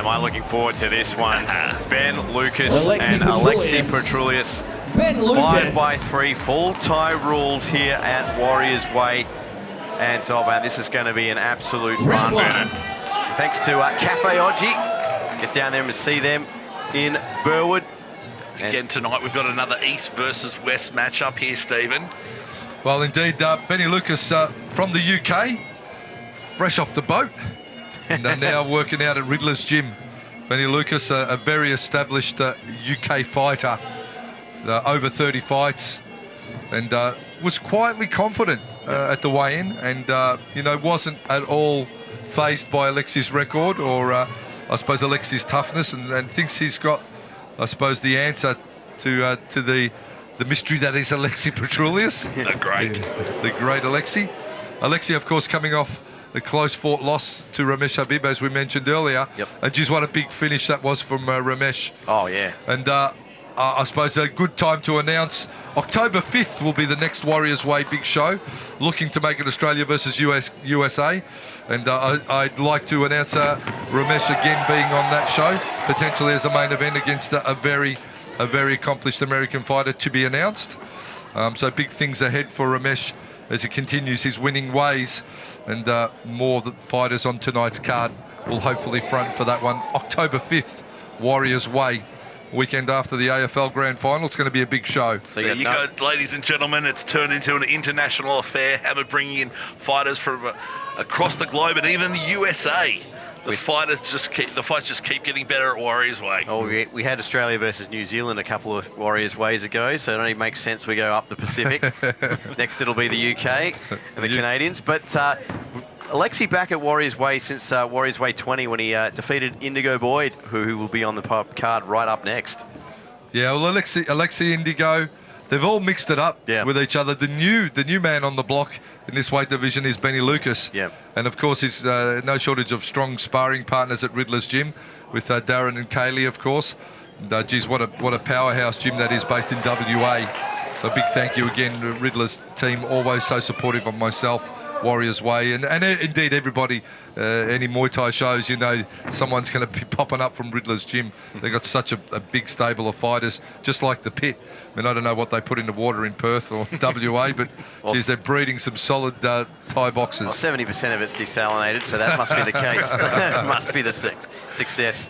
am I looking forward to this one. Ben Lucas Alexi and Alexi Petroulias. Ben Lucas. 5x3 full tie rules here at Warriors Way. And, oh man, this is going to be an absolute run. Thanks to Cafe Oji. Get down there and see them in Burwood. Again tonight, we've got another East versus West matchup here, Stephen. Well, indeed, Benny Lucas from the UK, fresh off the boat, and now working out at Riddler's Gym. Benny Lucas, a very established UK fighter, over 30 fights, and was quietly confident at the weigh-in, and wasn't at all fazed by Alexi's record or I suppose Alexi's toughness, and thinks he's got, I suppose, the answer to the mystery that is Alexi Petroulias. The great. The great Alexi. Alexi, of course, coming off the close-fought loss to Ramesh Habib, as we mentioned earlier. Yep. And geez, what a big finish that was from Ramesh. Oh, yeah. And I suppose a good time to announce October 5th will be the next Warriors Way big show, looking to make it Australia versus USA. And I'd like to announce Ramesh again being on that show, potentially as a main event against a very accomplished American fighter to be announced. So big things ahead for Ramesh as he continues his winning ways, and more the fighters on tonight's card will hopefully front for that one. October 5th, Warriors Way, weekend after the AFL Grand Final. It's going to be a big show. So there you go, ladies and gentlemen. It's turned into an international affair. Hammer bringing in fighters from across the globe and even the USA. The fights just keep getting better at Warriors Way. Oh, we had Australia versus New Zealand a couple of Warriors Ways ago, so it only makes sense we go up the Pacific. Next it'll be the UK and the Canadians. But Alexi back at Warriors Way since Warriors Way 20 when he defeated Indigo Boyd, who will be on the card right up next. Yeah, well, Alexi, Indigo, they've all mixed it up with each other. The new man on the block in this weight division is Benny Lucas. Yeah. And of course, he's no shortage of strong sparring partners at Riddler's Gym with Darren and Kaylee, of course. And, geez, what a powerhouse gym that is, based in WA. So a big thank you again to Riddler's team, always so supportive of myself, Warriors Way, and indeed everybody. Any Muay Thai shows, someone's going to be popping up from Riddler's Gym. They've got such a big stable of fighters, just like the Pit. I mean, I don't know what they put in the water in Perth or WA, but geez, they're breeding some solid Thai boxers. Well, 70% of it's desalinated, so that must be the case. Must be the success.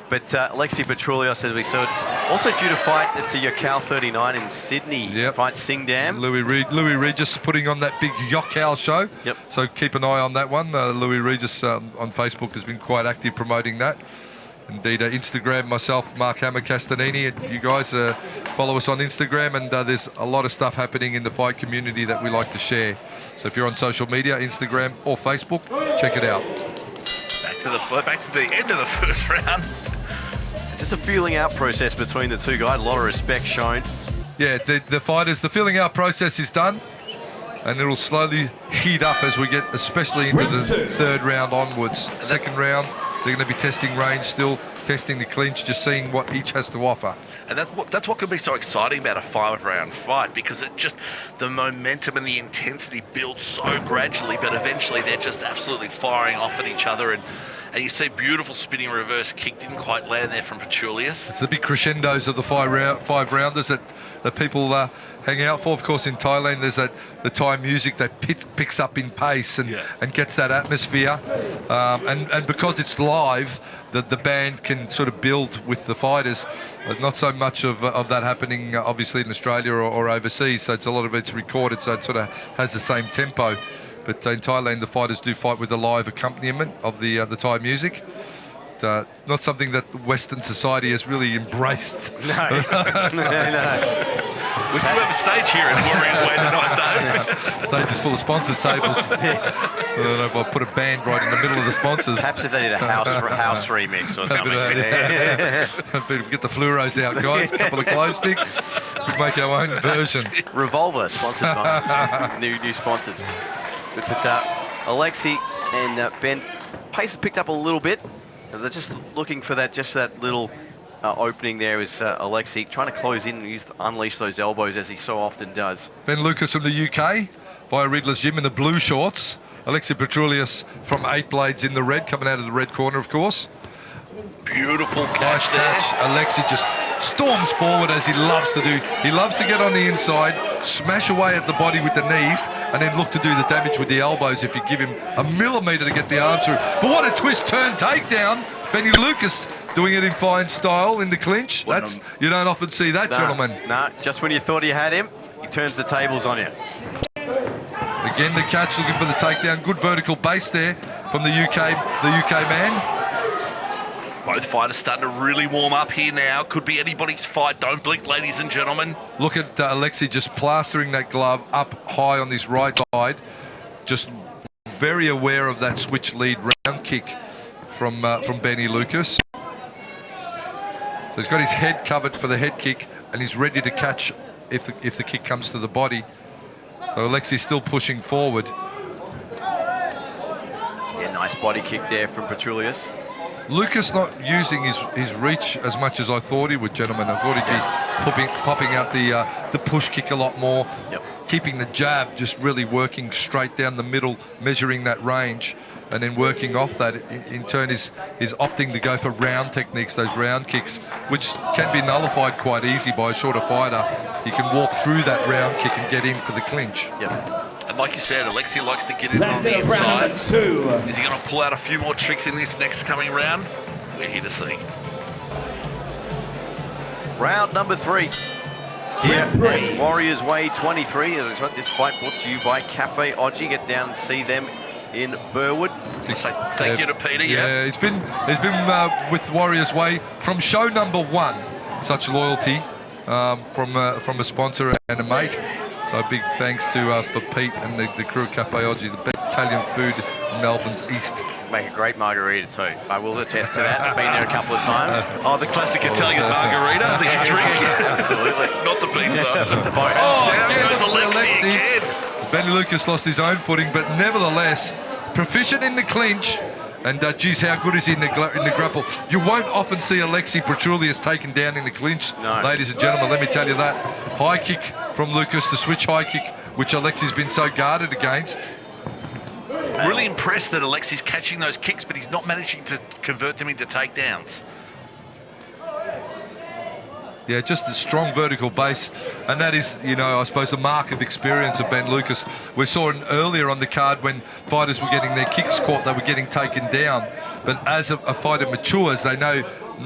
But Alexi Petroulias, as we said, also due to fight at Yokkao 39 in Sydney. Yep. Fight Singdam. Louis Regis putting on that big Yokkao show. Yep. So keep an eye on that one. Louis Regis on Facebook has been quite active promoting that. Indeed, Instagram, myself, Mark Hammer Castanini, and you guys follow us on Instagram, and there's a lot of stuff happening in the fight community that we like to share. So if you're on social media, Instagram or Facebook, check it out. Back to the end of the first round. Just a feeling out process between the two guys. A lot of respect shown. Yeah, the fighters, the feeling out process is done, and it'll slowly heat up as we get especially into the third round onwards. Second round, they're going to be testing range still, testing the clinch, just seeing what each has to offer. And that's what can be so exciting about a 5-round fight, because the momentum and the intensity builds so gradually, but eventually they're just absolutely firing off at each other. And you see beautiful spinning reverse kick, didn't quite land there from Petroulias. It's the big crescendos of the five rounders that people hang out for. Of course, in Thailand, there's the Thai music that picks up in pace and gets that atmosphere. And because it's live, the band can sort of build with the fighters. Not so much of that happening, obviously, in Australia or overseas. So a lot of it's recorded, so it sort of has the same tempo. But in Thailand, the fighters do fight with a live accompaniment of the Thai music. Not something that Western society has really embraced. No. We do have a stage here in Warriors Way tonight, though. Stage is full of sponsors' tables. I don't know if I put a band right in the middle of the sponsors. Perhaps if they did a house remix or something. Get the fluoros out, guys. A couple of glow sticks. We make our own version. Revolver, sponsored by new sponsors. But Alexi and Ben, pace has picked up a little bit. They're just looking for that little opening there. Is Alexi trying to close in and unleash those elbows as he so often does. Ben Lucas from the UK via Riddler's Gym in the blue shorts. Alexi Petroulias from 8 Blades in the red, coming out of the red corner, of course. Beautiful Nice catch there. catch. Alexi just storms forward as he loves to do. He loves to get on the inside, smash away at the body with the knees, and then look to do the damage with the elbows if you give him a millimetre to get the arms through. But what a twist turn takedown. Benny Lucas doing it in fine style in the clinch. That's, you don't often see that, gentlemen. Nah, just when you thought you had him, he turns the tables on you. Again, the catch, looking for the takedown. Good vertical base there from the UK man. Both fighters starting to really warm up here now. Could be anybody's fight. Don't blink, ladies and gentlemen. Look at Alexi just plastering that glove up high on his right side. Just very aware of that switch lead round kick from Benny Lucas. So he's got his head covered for the head kick, and he's ready to catch if the kick comes to the body. So Alexi's still pushing forward. Yeah, nice body kick there from Petroulias. Lucas not using his reach as much as I thought he would, gentlemen. I thought he'd be popping out the push kick a lot more, keeping the jab, just really working straight down the middle, measuring that range, and then working off that. In turn, is opting to go for round techniques, those round kicks, which can be nullified quite easy by a shorter fighter. He can walk through that round kick and get in for the clinch. And like you said, Alexi likes to get in on the inside. Is he going to pull out a few more tricks in this next coming round? We're here to see. Round number 3. Here at Warriors Way 23. This fight brought to you by Cafe Oji. Get down and see them in Burwood. Say thank you to Peter. Yeah, he's been with Warriors Way from show number 1. Such loyalty from a sponsor and a mate. So big thanks to for Pete and the crew at Cafe Oji, the best Italian food in Melbourne's east. Make a great margarita too. I will attest to that. I've been there a couple of times. Oh, the classic Italian margarita that you drink. Absolutely. Not the pizza. There goes Alexi again. Benny Lucas lost his own footing, but nevertheless, proficient in the clinch. And geez, how good is he in the grapple? You won't often see Alexi Petroulias taken down in the clinch, ladies and gentlemen. Let me tell you that. High kick from Lucas, the switch high kick, which Alexi's been so guarded against. Really impressed that Alexi's catching those kicks, but he's not managing to convert them into takedowns. Yeah, just a strong vertical base, and that is, I suppose the mark of experience of Ben Lucas. We saw it earlier on the card when fighters were getting their kicks caught, they were getting taken down. But as a fighter matures, they know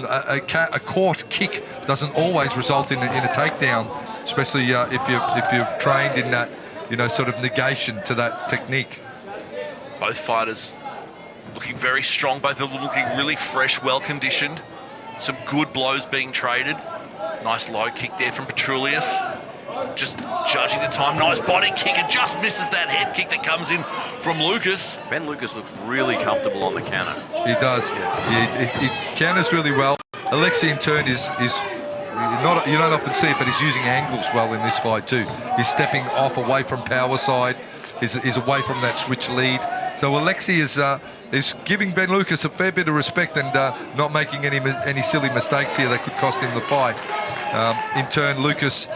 a caught kick doesn't always result in a takedown, especially if you're trained in that, sort of negation to that technique. Both fighters looking very strong, both of them looking really fresh, well-conditioned. Some good blows being traded. Nice low kick there from Petroulias. Just judging the time. Nice body kick and just misses that head kick that comes in from Lucas. Ben Lucas looks really comfortable on the counter. He does. He counters really well. Alexi in turn is not, you don't often see it, but he's using angles well in this fight too. He's stepping off away from power side. He's away from that switch lead. So Alexi is giving Ben Lucas a fair bit of respect and not making any silly mistakes here that could cost him the fight. In turn, Lucas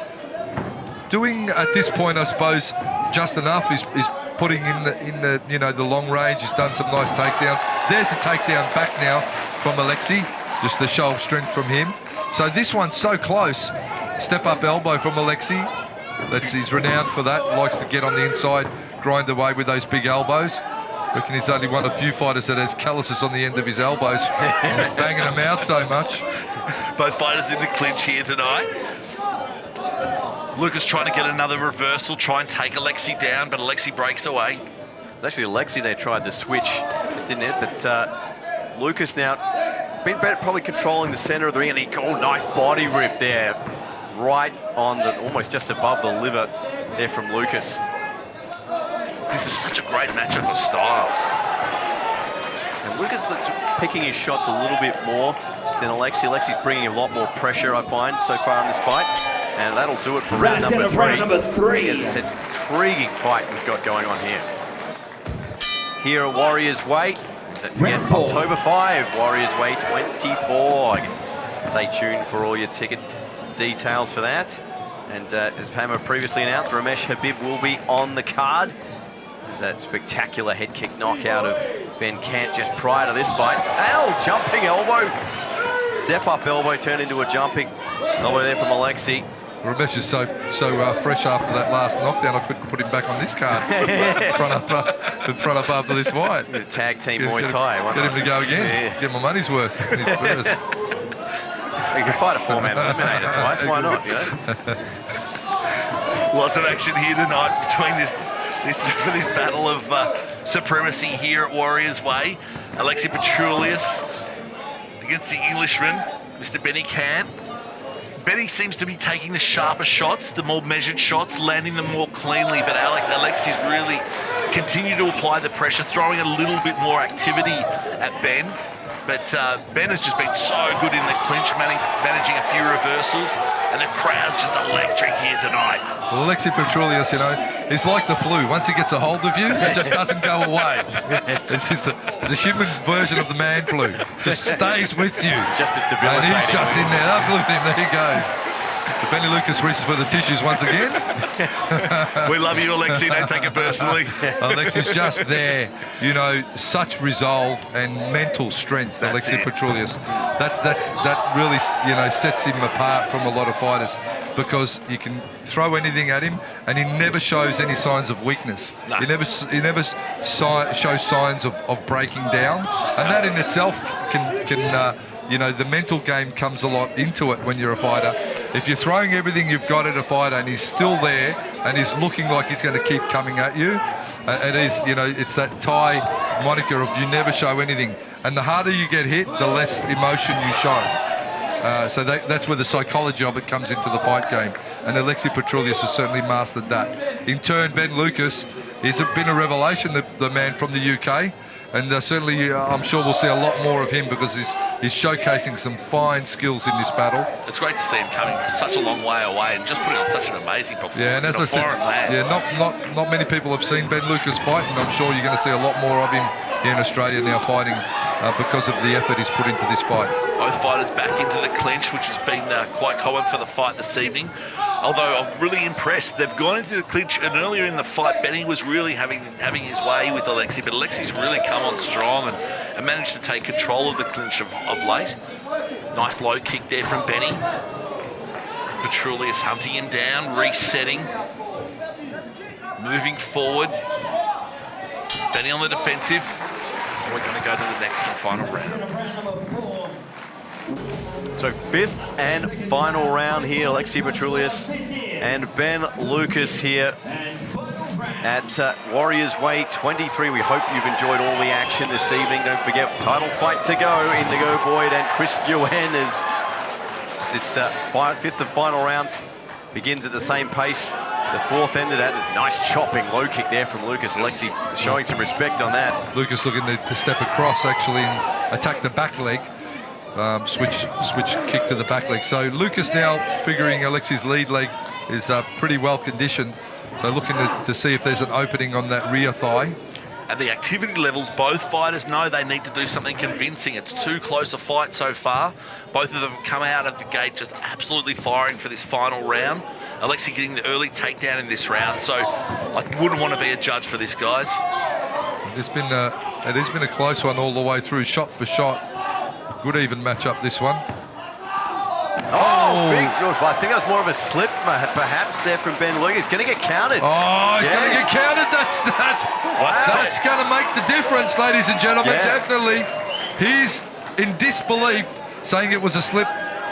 doing at this point, I suppose, just enough. He's putting in the long range. He's done some nice takedowns. There's the takedown back now from Alexi. Just a show of strength from him. So this one's so close. Step up elbow from Alexi. He's renowned for that. Likes to get on the inside, grind away with those big elbows. Reckon he's only one of few fighters that has calluses on the end of his elbows, banging them out so much. Both fighters in the clinch here tonight. Lucas trying to get another reversal, try and take Alexi down, but Alexi breaks away. Actually, Alexi, they tried to switch, just didn't it? But Lucas now been better, probably controlling the center of the ring, and nice body rip there, right on almost just above the liver there from Lucas. This is such a great matchup of styles. And Lucas is picking his shots a little bit more than Alexi. Alexi's bringing a lot more pressure, I find, so far in this fight. And that'll do it for round number 3. Round number 3. It's an intriguing fight we've got going on here. Here at Warriors Way, October 5, Warriors Way 24. Stay tuned for all your ticket details for that. And as Hammer previously announced, Ramesh Habib will be on the card. That spectacular head kick knockout of Ben Cant just prior to this fight. Jumping elbow. Step up elbow turned into a jumping elbow there from Alexi. Ramesh is so fresh after that last knockdown. I couldn't put him back on this card. front up after this fight. The tag team Muay Thai. Get him to go again. Yeah. Get my money's worth. In his purse. You can fight a 4-man eliminator twice. Why not? You know? Lots of action here tonight between this battle of supremacy here at Warriors Way. Alexi Petroulias against the Englishman, Mr. Benny Cant. Benny seems to be taking the sharper shots, the more measured shots, landing them more cleanly, but Alexi's really continued to apply the pressure, throwing a little bit more activity at Ben. But Ben has just been so good in the clinch, managing a few reversals, and the crowd's just electric here tonight. Well, Alexi Petroulias, you know, he's like the flu. Once he gets a hold of you, it just doesn't go away. It's a human version of the man flu. Just stays with you. Just as debilitating. And he's just in there. Look at him. There he goes. Benny Lucas reaches for the tissues once again. We love you, Alexi. Don't take it personally. Alexi's just there. You know, such resolve and mental strength, Alexi Petroulias. That really, you know, sets him apart from a lot of fighters, because you can throw anything at him and he never shows any signs of weakness. No. He never shows signs of breaking down, and that in itself can you know, the mental game comes a lot into it when you're a fighter. If you're throwing everything you've got at a fighter and he's still there and he's looking like he's going to keep coming at you, it is, you know, it's that Thai moniker of you never show anything. And the harder you get hit, the less emotion you show. So that's where the psychology of it comes into the fight game. And Alexi Petroulias has certainly mastered that. In turn, Ben Lucas, he's been a revelation, the man from the UK. And certainly, I'm sure we'll see a lot more of him, because he's showcasing some fine skills in this battle. It's great to see him coming such a long way away and just putting on such an amazing performance. Yeah, and as I said, not many people have seen Ben Lucas fight, and I'm sure you're going to see a lot more of him here in Australia now fighting because of the effort he's put into this fight. Both fighters back into the clinch, which has been quite common for the fight this evening. Although I'm really impressed, they've gone into the clinch, and earlier in the fight, Benny was really having his way with Alexi, but Alexi's really come on strong and managed to take control of the clinch of late. Nice low kick there from Benny. Petroulias hunting him down, resetting, moving forward. Benny on the defensive. And we're going to go to the next and final round. So 5th and final round here, Alexi Petroulias and Ben Lucas here at Warriors Way 23. We hope you've enjoyed all the action this evening. Don't forget, title fight to go. Indigo Boyd and Chris Duan as this 5th and final round begins at the same pace. The 4th ended at a nice chopping low kick there from Lucas. Alexi showing some respect on that. Lucas looking to step across actually and attack the back leg. Switch kick to the back leg. So Lucas now figuring Alexi's lead leg is pretty well conditioned. So looking to see if there's an opening on that rear thigh. At the activity levels, both fighters know they need to do something convincing. It's too close a fight so far. Both of them come out of the gate just absolutely firing for this final round. Alexi getting the early takedown in this round, so I wouldn't want to be a judge for this, guys. It has been a close one all the way through, shot for shot. Good even matchup, this one. Oh, big George. I think that was more of a slip, perhaps, there from Ben Lucas. He's going to get counted. Oh, he's going to get counted. That's going to make the difference, ladies and gentlemen. Yeah. Definitely. He's in disbelief, saying it was a slip.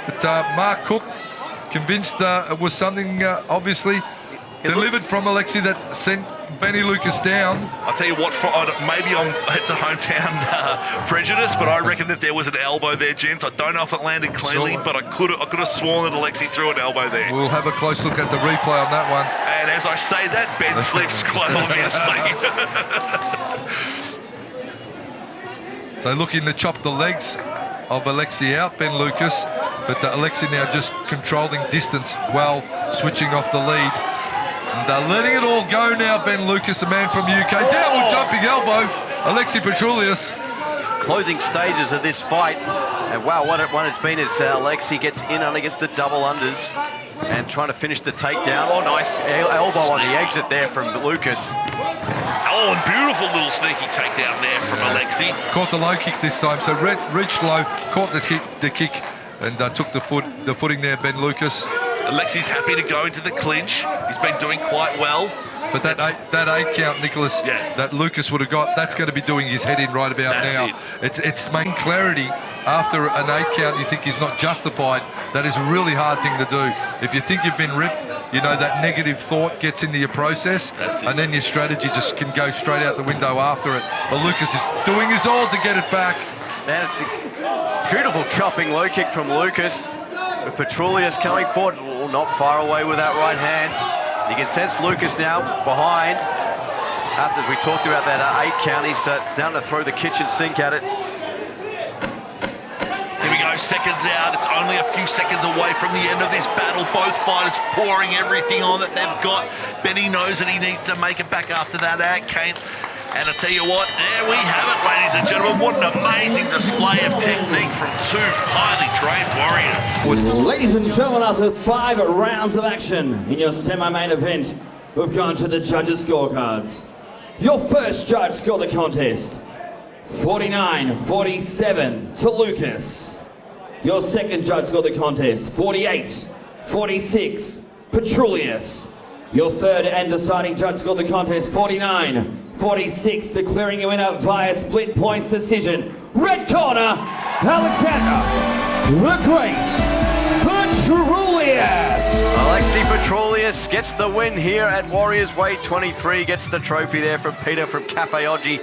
But Mark Cook convinced it was something, obviously, delivered from Alexi that sent Benny Lucas down. I'll tell you what, maybe it's a hometown prejudice, but I reckon that there was an elbow there, gents. I don't know if it landed cleanly, but I could have sworn that Alexi threw an elbow there. We'll have a close look at the replay on that one. And as I say that, Ben slips quite obviously. So looking to chop the legs of Alexi out, Ben Lucas, but Alexi now just controlling distance while switching off the lead. And letting it all go now, Ben Lucas, a man from UK. Downward jumping elbow, Alexi Petroulias. Closing stages of this fight. And wow, what it's been is Alexi gets in and gets the double unders. and trying to finish the takedown. Oh, nice elbow on the exit there from Lucas. Oh, and beautiful little sneaky takedown there from Alexi. Caught the low kick this time, so reached low, caught the kick, and took the footing there, Ben Lucas. Alexi's happy to go into the clinch. He's been doing quite well. But that eight count, Nicholas, that Lucas would have got, that's going to be doing his head in right about now. It's making clarity after an 8 count. You think he's not justified. That is a really hard thing to do. If you think you've been ripped, you know that negative thought gets into your process, and then your strategy just can go straight out the window after it. But Lucas is doing his all to get it back. Man, it's a beautiful chopping low kick from Lucas. With Petroulias coming forward, not far away with that right hand. You can sense Lucas now behind. After, as we talked about that 8 count, he's down to throw the kitchen sink at it. Here we go, seconds out. It's only a few seconds away from the end of this battle. Both fighters pouring everything on that they've got. Benny knows that he needs to make it back after that 8 count. And I tell you what, there we have it, ladies and gentlemen. What an amazing display of technique from two highly trained warriors. Ladies and gentlemen, after 5 rounds of action in your semi-main event, we've gone to the judges' scorecards. Your first judge scored the contest 49-47 to Lucas. Your second judge scored the contest 48-46 Petroulias. Your third and deciding judge scored the contest 49-46, declaring you winner via split points decision. Red corner, Alexander, the Great Petroulias. Alexi Petroulias gets the win here at Warriors Weight 23, gets the trophy there from Peter from Cafe Oji.